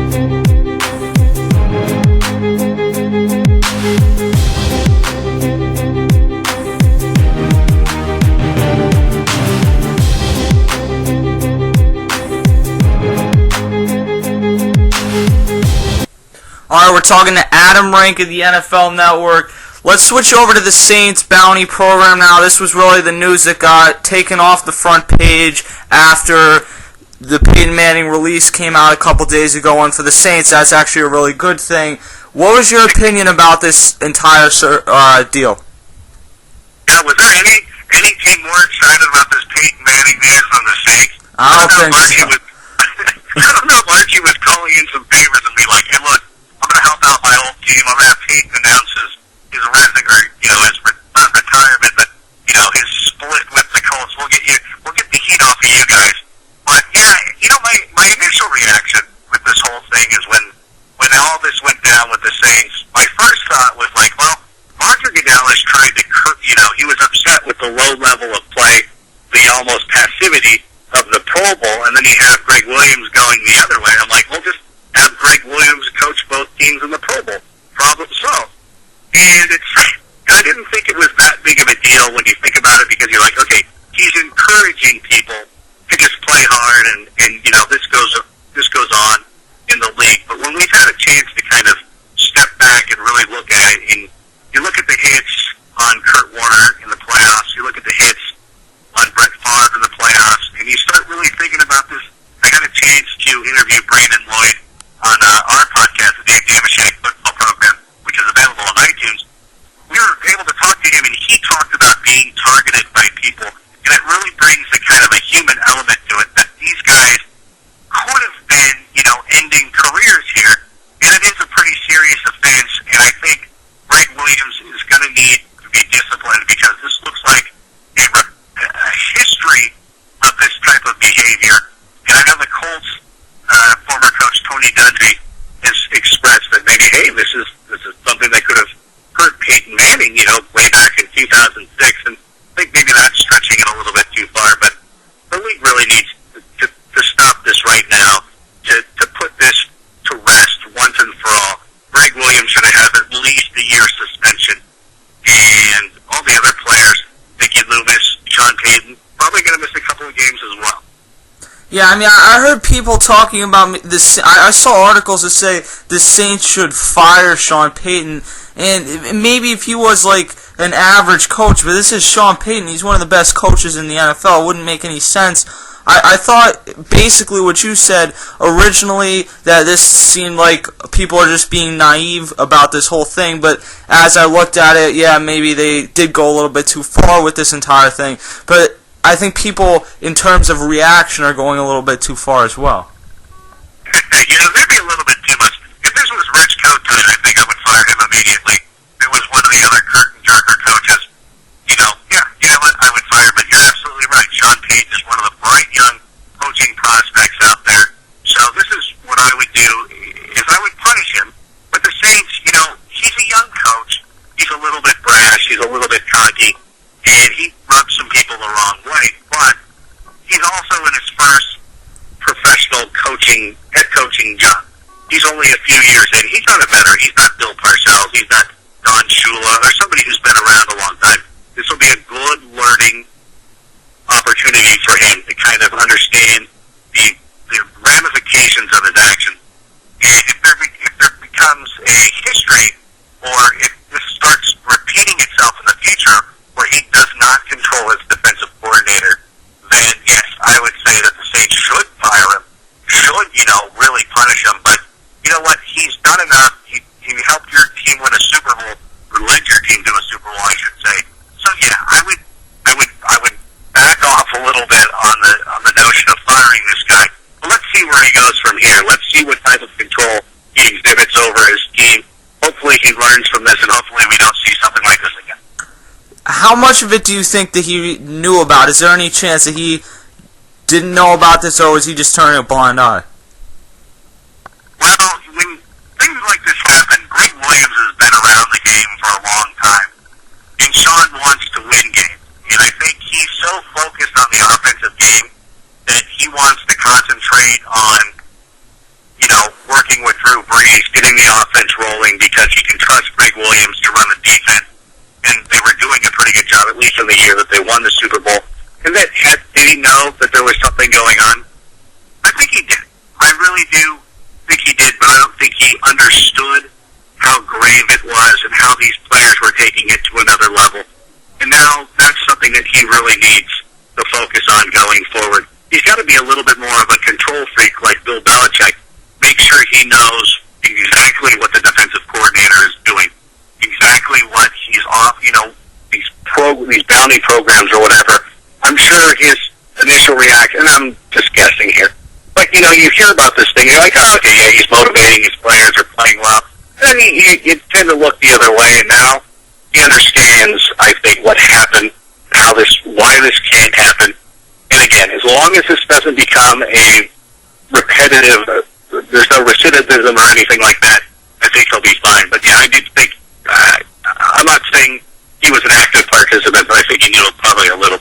Alright, we're talking to Adam Rank of the NFL Network. Let's switch over to the Saints bounty program now. This was really the news that got taken off the front page after the Payton Manning release came out a couple days ago, and for the Saints, that's actually a really good thing. What was your opinion about this entire deal? Yeah, was there any team more excited about this Payton Manning news than the Saints? I don't think so. I don't know if Archie was calling in some favors and be like, hey, look, I'm going to help out my old team. I'm going to have Payton announce his not retirement, but, his split with the Colts. We'll get the heat off of you guys. But, yeah, my initial reaction with this whole thing is when all this went down with the Saints, my first thought was like, well, Mark Goodell's tried to, he was upset with the low level of play, the almost passivity of the Pro Bowl, and then he had Greg Williams going the other way. I'm like, well, just have Greg Williams coach both teams in the Pro Bowl. Problem solved. And I didn't think it was that big of a deal when you think about it, because you're like, okay, he's encouraging people to just play hard, and this goes on in the league. But when we've had a chance to kind of step back and really look at it, and you look at the hits on Kurt Warner in the playoffs, you look at the hits on Brett Favre in the playoffs, and you start really thinking about this. I got a chance to interview Brandon Lloyd on our podcast, the Dave Damashek Football Program, which is available on iTunes. We were able to talk to him, and he talked about being targeted by people, and it really brings a kind of a human element to it, that these guys could have been, ending careers here, and it is a pretty serious offense, and I think Greg Williams is going to need to be disciplined, because this looks like a history of this type of behavior. And I know the Colts former coach Tony Dungy has expressed that maybe, hey, this is something that could have hurt Payton Manning, way back in 2006, and I think maybe that's stretching it a little bit too far. But the league really needs to stop this right now, to put this to rest once and for all. Greg Williams should have at least a year suspension, and all the other players, Mickey Loomis, Sean Payton, probably going to miss a couple of games as well. Yeah, I mean, I heard people talking about this. I saw articles that say the Saints should fire Sean Payton, and maybe if he was like an average coach, but this is Sean Payton. He's one of the best coaches in the NFL. It wouldn't make any sense. I thought basically what you said originally, that this seemed like people are just being naive about this whole thing, but as I looked at it, yeah, maybe they did go a little bit too far with this entire thing. But I think people, in terms of reaction, are going a little bit too far as well. Maybe a little bit too much. If this was Rich Coates, I think I would fire him immediately. If it was one of the other curtain-jerker coaches, I would fire him. But you're absolutely right. Sean Payton is one of the bright young coaching prospects out there. So this is what I would do, is I would punish him. But the Saints, he's a young coach. He's a little bit brash. He's a little bit cocky. And he rubs some people the wrong way. But he's also in his first professional head coaching job. He's only a few years in. He's not a veteran. He's not Bill Parcells. He's not Don Shula, or somebody who's been around a long time. This will be a good learning opportunity for him to kind of understand the ramifications of his actions. And if there becomes a history, or if this starts repeating itself in the future, where he does not control his defensive coordinator, then yes, I would say that the Saints should fire him, should, really punish him. But you know what? He's done enough. He helped your team win a Super Bowl, or led your team to a Super Bowl, I should say. So yeah, I would back off a little bit on the notion of firing this guy. But let's see where he goes from here. Let's see what type of control he exhibits over his team. Hopefully he learns from this, and hopefully we don't see something like this again. How much of it do you think that he knew about? Is there any chance that he didn't know about this, or was he just turning a blind eye? Well, when things like this happen, Greg Williams has been around the game for a long time, and Sean wants to win games. And I think he's so focused on the offensive game that he wants to concentrate on, working Drew Brees, getting the offense rolling because he can trust Greg Williams to run the defense. And they were doing a pretty good job, at least in the year that they won the Super Bowl. And did he know that there was something going on? I think he did. I really do think he did, but I don't think he understood how grave it was and how these players were taking it to another level. And now that's something that he really needs to focus on going forward. He's got to be a little bit more of a control freak like Bill Belichick. Make sure he knows exactly what the defensive coordinator is doing, exactly what he's off, these bounty programs or whatever. I'm sure his initial reaction, and I'm just guessing here, but you hear about this thing, you're like, oh, okay, yeah, he's motivating his players, are playing well. And then you tend to look the other way, and now he understands, I think, what happened, why this can't happen. And again, as long as this doesn't become a repetitive, there's no recidivism or anything like that, I think he'll be fine. But yeah, I do think, I'm not saying he was an active participant, but I think he knew probably a little